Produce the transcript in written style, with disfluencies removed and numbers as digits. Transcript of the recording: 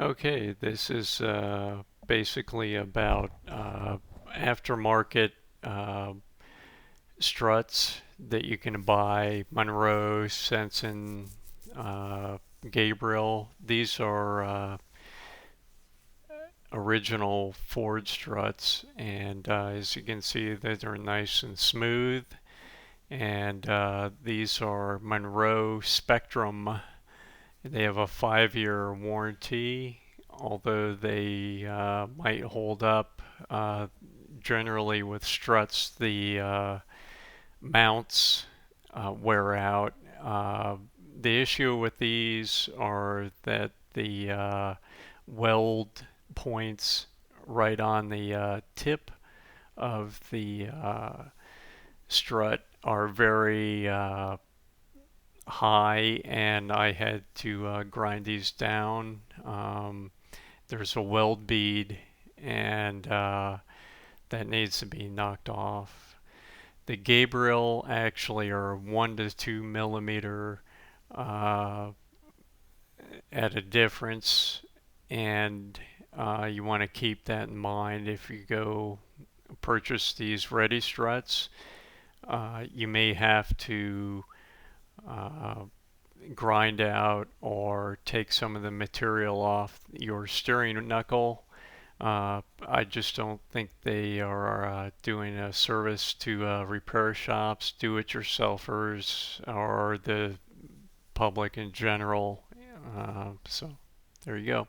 Okay, this is basically about aftermarket uh, struts that you can buy. Monroe, Sensen, uh, Gabriel. These are original Ford struts, and as you can see, they're nice and smooth. And these are Monroe Spectrum. They have a 5-year warranty, although they might hold up. Generally, with struts, the mounts wear out. The issue with these are that the weld points right on the tip of the strut are very high, and I had to grind these down. There's a weld bead, and that needs to be knocked off. The Gabriel actually are 1 to 2 millimeter uh, at a difference, and you want to keep that in mind if you go purchase these Redi-struts. You may have to uh, grind out or take some of the material off your steering knuckle. I just don't think they are doing a service to repair shops, do-it-yourselfers, or the public in general. So there you go.